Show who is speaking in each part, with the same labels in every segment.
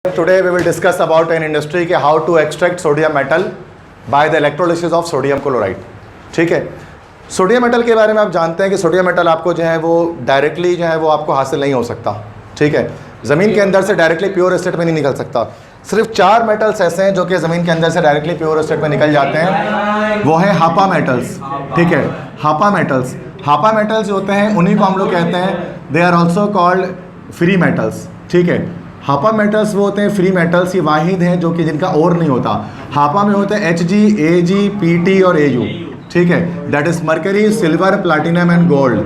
Speaker 1: Today we will discuss about an industry के how to extract sodium metal by the electrolysis of sodium chloride. ठीक है, sodium metal के बारे में आप जानते हैं कि सोडियम मेटल आपको जो है वो डायरेक्टली जो है वो आपको हासिल नहीं हो सकता. ठीक है, ज़मीन के अंदर से डायरेक्टली प्योर स्टेट में नहीं निकल सकता. सिर्फ 4 मेटल्स ऐसे हैं जो कि ज़मीन के अंदर से डायरेक्टली प्योर स्टेट में निकल जाते हैं. वो है हापा मेटल्स. ठीक है, हापा मेटल्स. हापा मेटल्स जो होते हैं उन्हीं को हम लोग कहते हैं, they are also called free metals. ठीक है, हापा मेटल्स वो होते हैं फ्री मेटल्स. ये वाहिद हैं जो कि जिनका और नहीं होता. हापा में होते हैं Hg, Ag, Pt और Au. ठीक है, that is mercury, silver, platinum and gold.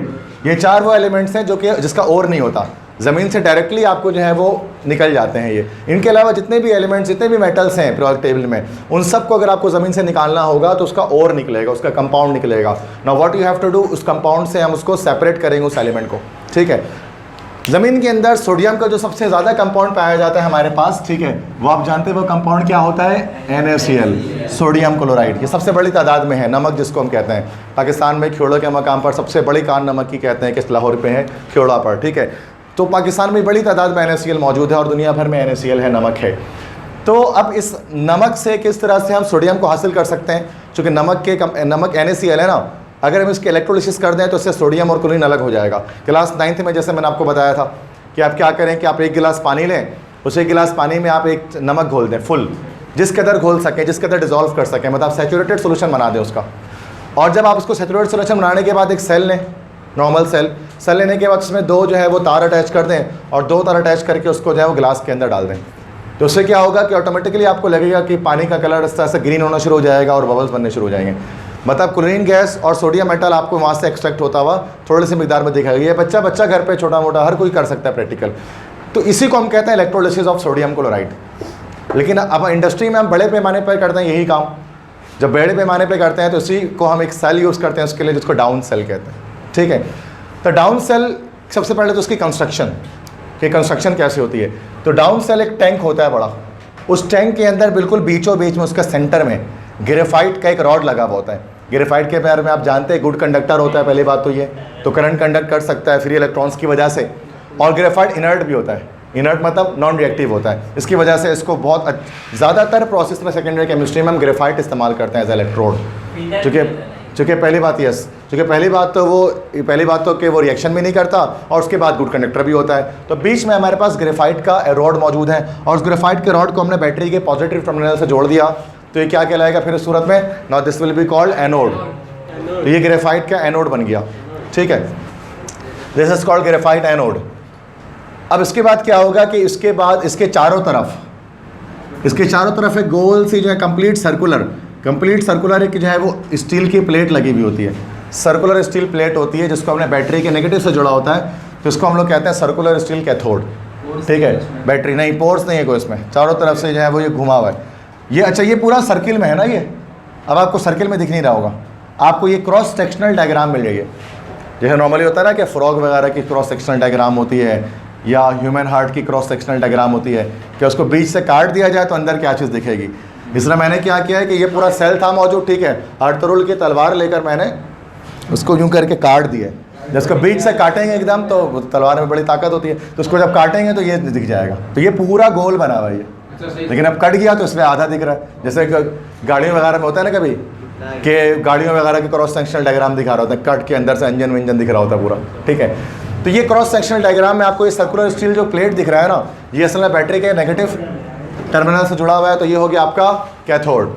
Speaker 1: ये 4 वो एलिमेंट्स हैं जो कि जिसका और नहीं होता. ज़मीन से डायरेक्टली आपको जो है वो निकल जाते हैं ये. इनके अलावा जितने भी एलिमेंट्स, जितने भी मेटल्स हैं पीरियोडिक टेबल में, उन सब को अगर आपको ज़मीन से निकालना होगा तो उसका और निकलेगा, उसका कंपाउंड निकलेगा. Now what you have to do, उस कंपाउंड से हम उसको सेपरेट करेंगे उस एलिमेंट को. ठीक है, ज़मीन के अंदर सोडियम का जो सबसे ज़्यादा कंपाउंड पाया जाता है हमारे पास, ठीक है, वो आप जानते हैं वो कंपाउंड क्या होता है, NaCl, सोडियम क्लोराइड. ये सबसे बड़ी तादाद में है, नमक जिसको हम कहते हैं. पाकिस्तान में ख्योड़ो के मकाम पर सबसे बड़ी कान नमक की कहते हैं कि लाहौर पे है, ख्योड़ा पर. ठीक है, तो पाकिस्तान में बड़ी तादाद में NaCl मौजूद है और दुनिया भर में NaCl है, नमक है. तो अब इस नमक से किस तरह से हम सोडियम को हासिल कर सकते हैं, चूँकि नमक NaCl है ना, अगर हम इसके इलेक्ट्रोलिसिस कर दें तो इससे सोडियम और क्लोरीन अलग हो जाएगा. क्लास 9th में जैसे मैंने आपको बताया था कि आप क्या करें कि आप 1 गिलास पानी लें, उस 1 गिलास पानी में आप एक नमक घोल दें फुल, जिस कदर घोल सकें, जिस कदर डिज़ोल्व कर सकें, मतलब सैचुरेटेड सोल्यूशन बना दें उसका. और जब आप उसको सैचुरेटेड सोल्यूशन बनाने के बाद एक सेल लें, नॉर्मल सेल लेने के बाद उसमें 2 जो है वो तार अटैच कर दें और 2 तार अटैच करके उसको जो है वो गिलास के अंदर डाल दें. तो उससे क्या होगा कि ऑटोमेटिकली आपको लगेगा कि पानी का कलर इस तरह से ग्रीन होना शुरू हो जाएगा और बबल्स बनने शुरू हो जाएंगे. मतलब क्लोरीन गैस और सोडियम मेटल आपको वहाँ से एक्सट्रैक्ट होता हुआ थोड़ी सी मिकदार में दिखाएगा. ये बच्चा घर पे छोटा मोटा हर कोई कर सकता है प्रैक्टिकल. तो इसी को हम कहते हैं इलेक्ट्रोलिसिस ऑफ सोडियम क्लोराइड. लेकिन अब इंडस्ट्री में हम बड़े पैमाने पर करते हैं यही काम. जब बड़े पैमाने पर करते हैं तो इसी को हम एक सेल यूज़ करते हैं उसके लिए, जिसको डाउन सेल कहते हैं. ठीक है, तो डाउन सेल सबसे पहले तो उसकी कंस्ट्रक्शन कैसे होती है. तो डाउन सेल एक टैंक होता है बड़ा. उस टैंक के अंदर बिल्कुल बीचों बीच में उसका सेंटर में ग्रेफाइट का एक रॉड लगा हुआ होता है. ग्रेफाइट के बारे में आप जानते हैं गुड कंडक्टर होता है, पहली बात तो ये, तो करंट कंडक्ट कर सकता है फ्री इलेक्ट्रॉन्स की वजह से. और ग्रेफाइट इनर्ट भी होता है. इनर्ट मतलब नॉन रिएक्टिव होता है. इसकी वजह से इसको बहुत ज़्यादातर प्रोसेस में सेकेंडरी केमिस्ट्री में हम ग्रेफाइट इस्तेमाल करते हैं एज इलेक्ट्रोड. चूँकि पहली बात तो कि वो रिएक्शन भी नहीं करता और उसके बाद गुड कंडक्टर भी होता है. तो बीच में हमारे पास ग्रेफाइट का रॉड मौजूद है और उस ग्रेफाइट के रॉड को हमने बैटरी के पॉजिटिव टर्मिनल से जोड़ दिया. तो ये क्या कहलाएगा फिर इस सूरत में, now this will be called anode. तो ये ग्रेफाइट का एनोड बन गया. ठीक है, this is called graphite anode. अब इसके बाद क्या होगा कि इसके बाद इसके चारों तरफ एक गोल सी जो है कंप्लीट सर्कुलर एक जो है वो स्टील की प्लेट लगी हुई होती है. सर्कुलर स्टील प्लेट होती है जिसको हमने बैटरी के नेगेटिव से जुड़ा होता है, तो इसको हम लोग कहते हैं सर्कुलर स्टील कैथोड. ठीक है, बैटरी नहीं, पोर्स नहीं है कोई इसमें, चारों तरफ से जो है वो ये घुमा हुआ है. ये अच्छा, ये पूरा सर्किल में है ना. ये अब आपको सर्किल में दिख नहीं रहा होगा, आपको ये क्रॉस सेक्शनल डायग्राम मिल जाएगी. जैसे नॉर्मली होता है ना कि फ्रॉग वगैरह की क्रॉस सेक्शनल डायग्राम होती है या ह्यूमन हार्ट की क्रॉस सेक्शनल डायग्राम होती है कि उसको बीच से काट दिया जाए तो अंदर क्या चीज़ दिखेगी. इसलिए मैंने क्या किया है कि ये पूरा सेल था मौजूद. ठीक है, अर्तुरुल की तलवार लेकर मैंने उसको यूँ करके काट दिया. जिसको बीच से काटेंगे एकदम तो तलवार में बड़ी ताकत होती है, तो उसको जब काटेंगे तो ये दिख जाएगा. तो ये पूरा गोल बना हुआ है ये. लेकिन अब कट गया तो इसमें आधा दिख रहा है. जैसे गाड़ियों वगैरह में होता है ना कभी कि गाड़ियों वगैरह के क्रॉस सेक्शनल डायग्राम दिखा रहा होता है, कट के अंदर से इंजन दिख रहा होता है पूरा. ठीक है, तो ये क्रॉस सेक्शनल डायग्राम में आपको ये सर्कुलर स्टील जो प्लेट दिख रहा है ना, ये असल में बैटरी के नेगेटिव टर्मिनल से जुड़ा हुआ है. तो ये हो गया आपका कैथोड.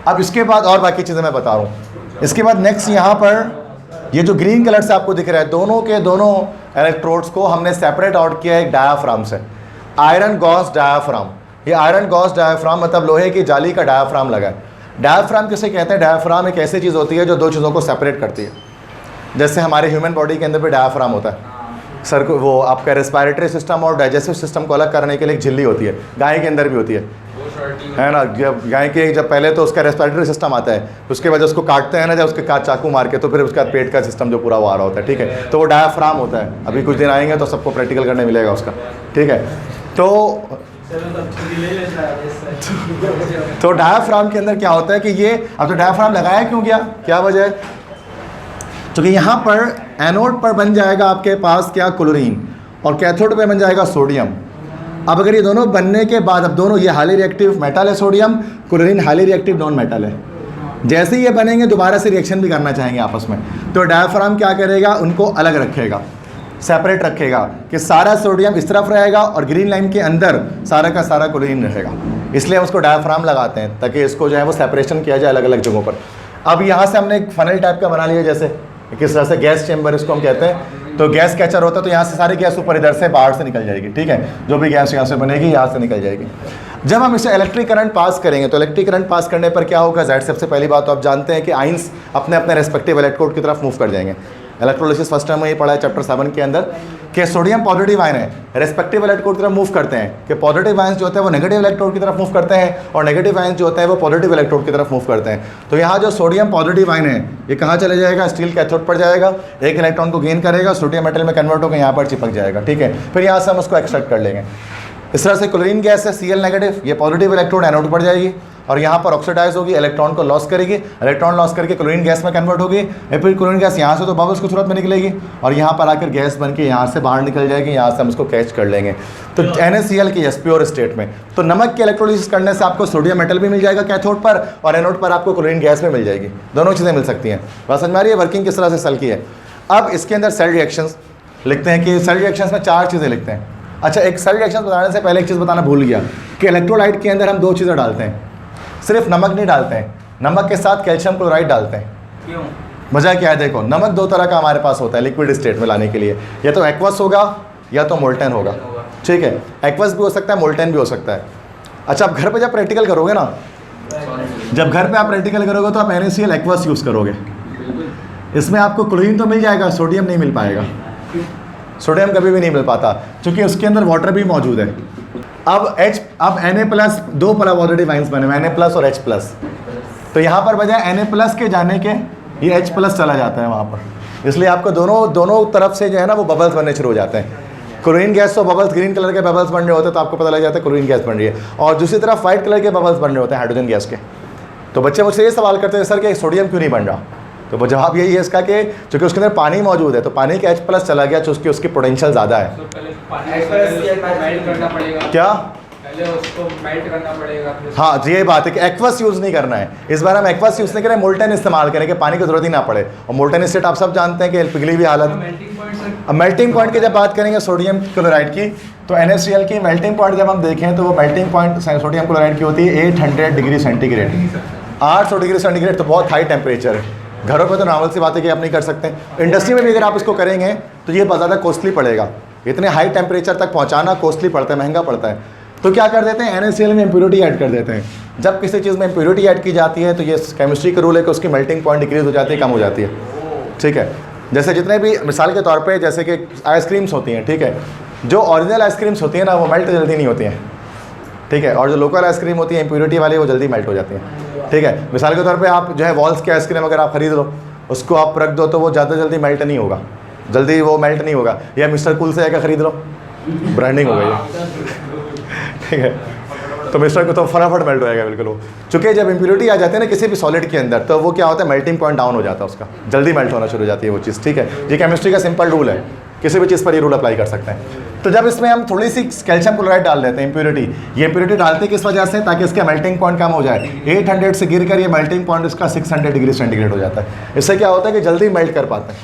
Speaker 1: अब इसके बाद और बाकी चीज़ें मैं बता रहा हूँ. इसके बाद नेक्स्ट यहाँ पर ये जो ग्रीन कलर से आपको दिख रहा है, दोनों के दोनों इलेक्ट्रोड्स को हमने सेपरेट आउट किया एक डायाफ्राम से, आयरन गॉस डायाफ्राम. ये आयरन गॉस डायाफ्राम मतलब लोहे की जाली का डायाफ्राम लगा है. डायाफ्राम किसे कहते हैं, डायाफ्राम एक ऐसी चीज़ होती है जो 2 चीज़ों को सेपरेट करती है. जैसे हमारे ह्यूमन बॉडी के अंदर भी डायाफ्राम होता है. वो आपका रेस्पिरेटरी सिस्टम और डाइजेस्टिव सिस्टम को अलग करने के लिए एक झिल्ली होती है. गाय के अंदर भी होती है ना. जब पहले तो उसका रेस्पिरेटरी सिस्टम आता है, उसके बाद उसको काटते हैं ना, जब उसके चाकू मार के, तो फिर उसका पेट का सिस्टम जो पूरा वो आ रहा होता है. ठीक है, तो वो डायाफ्राम होता है. अभी कुछ दिन आएंगे तो सबको प्रैक्टिकल करने मिलेगा उसका. ठीक है, तो डायाफ्राम के अंदर क्या होता है कि ये अब तो डायाफ्राम लगाया क्यों गया, क्या वजह है. क्योंकि यहाँ पर एनोड पर बन जाएगा आपके पास क्या, क्लोरीन, और कैथोड पे बन जाएगा सोडियम. अब अगर ये दोनों बनने के बाद, अब दोनों, ये हाईली रिएक्टिव मेटल है sodium, chlorine highly reactive non metal है। जैसे ही ये बनेंगे दोबारा से रिएक्शन भी करना चाहेंगे आपस में, तो डायाफ्राम क्या करेगा, उनको अलग रखेगा, सेपरेट रखेगा कि सारा सोडियम इस तरफ रहेगा और ग्रीन लाइन के अंदर सारा का सारा क्लोरीन रहेगा। इसलिए हम उसको डायाफ्राम लगाते हैं ताकि इसको जो है वो सेपरेशन किया जाए अलग अलग जगहों पर। अब यहाँ से हमने एक फनल टाइप का बना लिया, जैसे किस तरह से गैस चेम्बर इसको हम कहते हैं। तो गैस कैचर होता है, तो यहाँ से सारी गैस ऊपर इधर से बाहर से निकल जाएगी, ठीक है, जो भी गैस यहाँ से बनेगी यहाँ से निकल जाएगी। जब हम इसे इलेक्ट्रिक करंट पास करेंगे तो इलेक्ट्रिक करंट पास करने पर क्या होगा, ज़ाहिर सबसे पहली बात तो आप जानते हैं कि आइंस अपने अपने रेस्पेक्टिव इलेक्ट्रोड की तरफ मूव कर जाएंगे। इलेक्ट्रोलिसिस फर्स्ट टाइम में ये पढ़ा है चैप्टर 7 के अंदर कि सोडियम पॉजिटिव आयन है, रेस्पेक्टिव इलेक्ट्रोड की तरफ मूव करते हैं, कि पॉजिटिव आयंस जो होते हैं वो नेगेटिव इलेक्ट्रोड की तरफ मूव करते हैं और नेगेटिव आयंस जो होते हैं वो पॉजिटिव इलेक्ट्रोड की तरफ मूव करते हैं। तो यहाँ जो सोडियम पॉजिटिव आयन है ये कहाँ चले जाएगा, स्टील कैथोड पर जाएगा, एक इलेक्ट्रॉन को गेन करेगा, सोडियम मेटल में कन्वर्ट होकर यहाँ पर चिपक जाएगा, ठीक है। फिर यहाँ से हम उसको एक्सट्रैक्ट कर लेंगे। इस तरह से क्लोरीन गैस है Cl नेगेटिव, ये पॉजिटिव इलेक्ट्रोड एनोड पर जाएगी और यहाँ पर ऑक्सीडाइज होगी, इलेक्ट्रॉन को लॉस करेगी, इलेक्ट्रॉन लॉस करके क्लोरीन गैस में कन्वर्ट होगी, फिर क्लोरीन गैस यहाँ से तो बबल्स की सूरत में निकलेगी और यहाँ पर आकर गैस बन के यहाँ से बाहर निकल जाएगी, यहाँ से हम उसको कैच कर लेंगे। तो NaCl की यस प्योर स्टेट में, तो नमक के इलेक्ट्रोलिसिस करने से आपको सोडियम मेटल भी मिल जाएगा कैथोड पर और एनोड पर आपको क्लोरीन गैस भी मिल जाएगी, दोनों चीज़ें मिल सकती हैं। बात समझ में आ रही है वर्किंग किस तरह से सेल की है। अब इसके अंदर सेल रिएक्शंस लिखते हैं कि सेल रिएक्शंस में 4 चीज़ें लिखते हैं। अच्छा, एक सेल रिएक्शन बताने से पहले एक चीज़ बताना भूल गया कि इलेक्ट्रोलाइट के अंदर हम 2 चीज़ें डालते हैं, सिर्फ नमक नहीं डालते हैं, नमक के साथ कैल्शियम क्लोराइड डालते हैं।
Speaker 2: क्यों?
Speaker 1: वजह क्या है, देखो नमक 2 तरह का हमारे पास होता है लिक्विड स्टेट में लाने के लिए, या तो एक्वस होगा या तो मोल्टेन होगा, ठीक है। एक्वस भी हो सकता है, मोल्टेन भी हो सकता है। अच्छा, आप घर पे जब प्रैक्टिकल करोगे ना, जब घर पे आप प्रैक्टिकल करोगे तो आप NaCl एक्वस यूज़ करोगे, इसमें आपको क्लोरीन तो मिल जाएगा, सोडियम नहीं मिल पाएगा। सोडियम कभी भी नहीं मिल पाता क्योंकि उसके अंदर वाटर भी मौजूद है। अब Na+, 2 पॉजिटिव आइंस बने हुए, Na+ और H+, तो यहाँ पर बजाय Na+ के जाने के ये H+ चला जाता है वहाँ पर, इसलिए आपको दोनों तरफ से जो है ना वो बबल्स बनने शुरू हो जाते हैं। क्लोरीन गैस तो बबल्स ग्रीन कलर के बबल्स बन रहे होते हैं तो आपको पता लग जाता है क्लोरीन गैस बन रही है, और दूसरी तरफ वाइट कलर के बबल्स बन रहे होते हैं हाइड्रोजन गैस के। तो बच्चे मुझसे ये सवाल करते हैं सर कि सोडियम क्यों नहीं बन रहा, तो वो जवाब यही है इसका कि चूँकि उसके अंदर पानी मौजूद है तो पानी के H+ चला गया, चूँकि उसकी पोटेंशियल ज़्यादा है। क्या
Speaker 2: पहले उसको मेल्ट करना पड़ेगा।
Speaker 1: हाँ जी, ये बात है कि एक्वस यूज़ नहीं करना है, इस बार हम एक्वस यूज़ नहीं करें, मोल्टेन इस्तेमाल करें कि पानी की जरूरत ही ना पड़े। और मोल्टेन स्टेट आप सब जानते हैं कि पिघली हुई हालत। अब मेल्टिंग पॉइंट की जब बात करेंगे सोडियम क्लोराइड की, तो NaCl की मेल्टिंग पॉइंट जब हम देखें तो वो मेल्टिंग पॉइंट सोडियम क्लोराइड की होती है 800 डिग्री सेंटीग्रेड। 800 डिग्री सेंटीग्रेड तो बहुत हाई टेम्परेचर है। घरों पे तो नॉर्मल सी बात है कि आप नहीं कर सकते, इंडस्ट्री में भी अगर आप इसको करेंगे तो ये बहुत ज़्यादा कॉस्टली पड़ेगा, इतने हाई टेम्परेचर तक पहुंचाना कॉस्टली पड़ता है, महंगा पड़ता है। तो क्या कर देते हैं, NaCl में इम्प्योरिटी ऐड कर देते हैं। जब किसी चीज़ में इम्प्योरिटी ऐड की जाती है तो ये केमिस्ट्री का रूल है कि उसकी मेल्टिंग पॉइंट डिक्रीज हो जाती है, कम हो जाती है, ठीक है। जैसे जितने भी मिसाल के तौर पे जैसे कि आइसक्रीम्स होती हैं, ठीक है, जो ओरिजिनल आइसक्रीम्स होती हैं ना वो मेल्ट जल्दी नहीं होती हैं, ठीक है, और जो लोकल आइसक्रीम होती है इम्प्योरिटी वाली वो जल्दी मेल्ट हो जाती हैं, ठीक है। मिसाल के तौर पे आप जो है वॉल्स की आइसक्रीम अगर आप खरीद लो, उसको आप रख दो तो वो ज़्यादा जल्दी मेल्ट नहीं होगा, जल्दी वो मेल्ट नहीं होगा। या मिस्टर कूल से जाकर ख़रीद लो, ब्रांडिंग हो गई, ठीक है, तो मिस्टर को तो फटाफट मेल्ट हो जाएगा बिल्कुल वो। चूँकि जब इम्प्योरिटी आ जाती है ना किसी भी सॉलिड के अंदर तो वो क्या होता है, मेल्टिंग पॉइंट डाउन हो जाता है उसका, जल्दी मेल्ट होना शुरू हो जाती है वो चीज़, ठीक है। ये केमिस्ट्री का सिंपल रूल है, किसी भी चीज़ पर ये रूल अप्लाई कर सकते हैं। तो जब इसमें हम थोड़ी सी कैल्शियम क्लोराइड डाल देते हैं इम्प्योरिटी, ये इम्प्योरिटी डालते हैं किस वजह से, ताकि इसका मेल्टिंग पॉइंट कम हो जाए। 800 से गिर कर ये मेल्टिंग पॉइंट इसका 600 डिग्री सेंटीग्रेड हो जाता है। इससे क्या होता है कि जल्दी मेल्ट कर पाता है।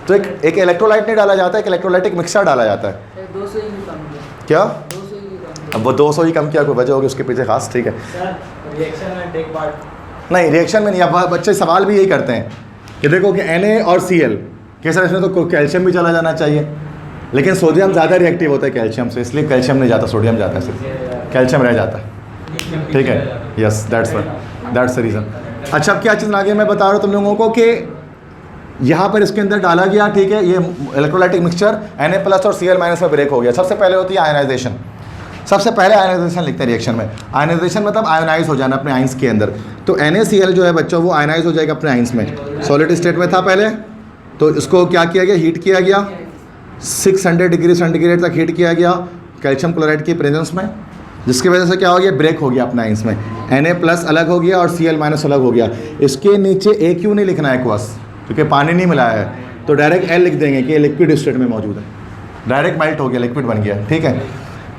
Speaker 1: तो एक इलेक्ट्रोलाइट नहीं डाला जाता है, एक इलेक्ट्रोलाइटिक मिक्सर डाला जाता है।
Speaker 2: 200 ही कम किया।
Speaker 1: क्या
Speaker 2: 200 ही कम
Speaker 1: अब वो 200 ही कम किया, कोई वजह होगी उसके पीछे खास, ठीक है।
Speaker 2: रिएक्शन में टेक पार्ट
Speaker 1: नहीं, रिएक्शन में नहीं। अब बच्चे सवाल भी यही करते हैं कि देखो कि Na और Cl के सर इसमें तो कैल्शियम भी चला जाना चाहिए, लेकिन सोडियम ज़्यादा रिएक्टिव होता है कैल्शियम से, इसलिए कैल्शियम नहीं जाता, सोडियम जाता है, सिर्फ कैल्शियम रह जाता है, ठीक है। Yes, that's the reason. अच्छा, अब क्या चीज़ आगे मैं बता रहा हूँ तुम लोगों को कि यहाँ पर इसके अंदर डाला गया, ठीक है, ये इलेक्ट्रोलाइटिक मिक्सचर Na+ और Cl- में ब्रेक हो गया। सबसे पहले होती है आयनाइजेशन, सबसे पहले आयनाइजेशन लिखते हैं रिएक्शन में। आयनाइजेशन मतलब आयोनाइज हो जाना अपने आइंस के अंदर। तो NaCl जो है बच्चों वो आयनाइज हो जाएगा अपने आइंस में, सॉलिड स्टेट में था पहले, तो इसको क्या किया गया, हीट किया गया, 600 डिग्री सेंटीग्रेड तक हीट किया गया कैल्शियम क्लोराइड की प्रेजेंस में, जिसकी वजह से क्या हो गया, ब्रेक हो गया अपना आइंस में। Na+ अलग हो गया और Cl- अलग हो गया। इसके नीचे AQ नहीं लिखना है एक्वस, क्योंकि पानी नहीं मिलाया है, तो डायरेक्ट L लिख देंगे कि ये लिक्विड स्टेट में मौजूद है, डायरेक्ट मेल्ट हो गया, लिक्विड बन गया, ठीक है।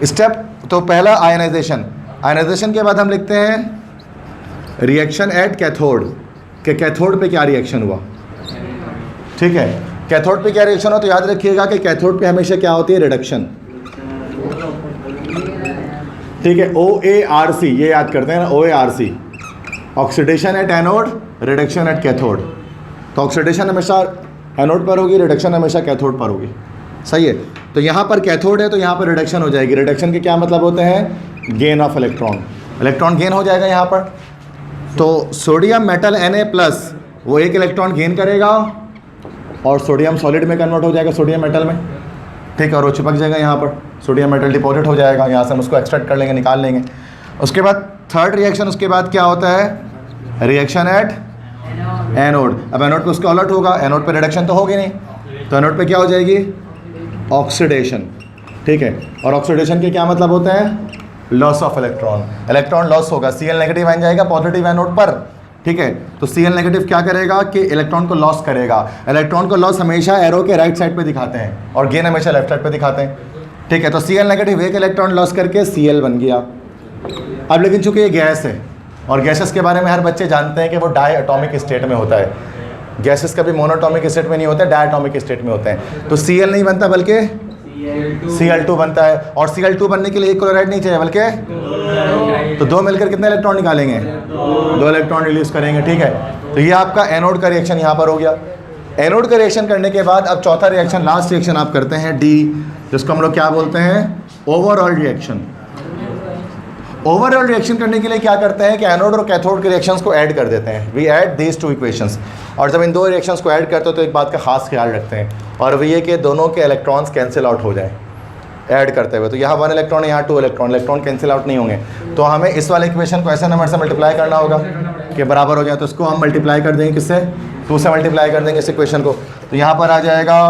Speaker 1: स्टेप तो पहला आयनाइजेशन, आयनाइजेशन के बाद हम लिखते हैं रिएक्शन एट कैथोड, कि कैथोड पे क्या रिएक्शन हुआ। ठीक है, कैथोड पे क्या रिएक्शन हो, तो याद रखिएगा कि कैथोड पे हमेशा क्या होती है, रिडक्शन। ठीक है, OARC ये याद करते हैं ना, OARC, oxidation at anode, reduction at cathode. तो ऑक्सीडेशन हमेशा एनोड पर होगी, रिडक्शन हमेशा कैथोड पर होगी। सही है, तो यहाँ पर कैथोड है तो यहाँ पर रिडक्शन हो जाएगी। रिडक्शन के क्या मतलब होते हैं, gain of electron, electron gain हो जाएगा यहाँ पर। तो सोडियम मेटल Na+ वो एक इलेक्ट्रॉन गेन करेगा और सोडियम सॉलिड में कन्वर्ट हो जाएगा, सोडियम मेटल में। ठीक है, और वो चिपक जाएगा यहाँ पर, सोडियम मेटल डिपॉजिट हो जाएगा, यहाँ से हम उसको एक्सट्रैक्ट कर लेंगे, निकाल लेंगे। उसके बाद थर्ड रिएक्शन, उसके बाद क्या होता है, रिएक्शन एट एनोड। अब एनोड पे उसका अलर्ट होगा, एनोड पे रिडक्शन तो होगी नहीं, तो एनोड पे क्या हो जाएगी, ऑक्सीडेशन। ठीक है, और ऑक्सीडेशन के क्या मतलब होते हैं, loss of electron, electron loss होगा, Cl नेगेटिव आन जाएगा पॉजिटिव एनोड पर। ठीक है, तो Cl नेगेटिव क्या करेगा कि इलेक्ट्रॉन को लॉस करेगा। इलेक्ट्रॉन को लॉस हमेशा एरो के राइट साइड पे दिखाते हैं और गेन हमेशा लेफ्ट साइड पे दिखाते हैं। ठीक है, तो Cl नेगेटिव एक इलेक्ट्रॉन लॉस करके Cl बन गया। अब लेकिन चूंकि ये गैस है और गैसेस के बारे में हर बच्चे जानते हैं कि वो डाई एटॉमिक स्टेट में होता है, गैसेस कभी मोनोटॉमिक स्टेट में नहीं होते, डायटॉमिक स्टेट में होते हैं। तो Cl नहीं बनता बल्कि Cl2 बनता है, और Cl2 बनने के लिए एक क्लोराइड नहीं चाहिए बल्कि तो दो मिलकर कितने इलेक्ट्रॉन निकालेंगे, 2 इलेक्ट्रॉन रिलीज करेंगे। ठीक है, तो ये आपका एनोड का रिएक्शन यहाँ पर हो गया। एनोड का रिएक्शन करने के बाद अब चौथा रिएक्शन, लास्ट रिएक्शन आप करते हैं D, जिसको हम लोग क्या बोलते हैं, ओवरऑल रिएक्शन। ओवरऑल रिएक्शन करने के लिए क्या करते हैं कि एनोड और कैथोड के रिएक्शंस को ऐड कर देते हैं। वी ऐड दीज 2 इक्वेशंस, और जब इन 2 रिएक्शंस को ऐड करते हो तो एक बात का खास ख्याल रखते हैं, और वो ये कि दोनों के इलेक्ट्रॉन्स कैंसिल आउट हो जाएं ऐड करते हुए। तो यहाँ 1 इलेक्ट्रॉन, यहाँ 2 इलेक्ट्रॉन, इलेक्ट्रॉन कैंसिल आउट नहीं होंगे। तो हमें इस वाले इक्वेशन को ऐसे नंबर से मल्टीप्लाई करना होगा कि बराबर हो जाए। तो इसको हम मल्टीप्लाई कर देंगे, किससे, 2 से मल्टीप्लाई कर देंगे इस इक्वेशन को। तो यहाँ पर आ जाएगा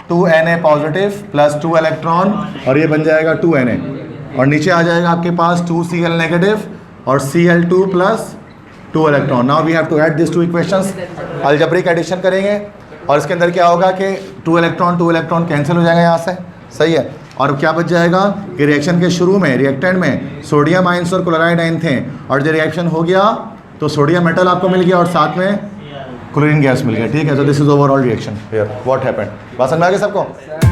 Speaker 1: 2Na पॉजिटिव प्लस 2 इलेक्ट्रॉन, और ये बन जाएगा 2Na, और नीचे आ जाएगा आपके पास 2Cl नेगेटिव और Cl2 plus 2 electron. Now we have to add this 2 equations, algebraic addition करेंगे, और इसके अंदर क्या होगा कि 2 इलेक्ट्रॉन कैंसिल हो जाएगा यहाँ से। सही है, और क्या बच जाएगा कि रिएक्शन के शुरू में, रिएक्टेंट में सोडियम आयंस और क्लोराइड आयन थे, और जब रिएक्शन हो गया तो सोडियम मेटल आपको मिल गया और साथ में क्लोरीन गैस मिल गया। ठीक है, तो this is overall reaction here what happened. बात समझ में आ गई सबको।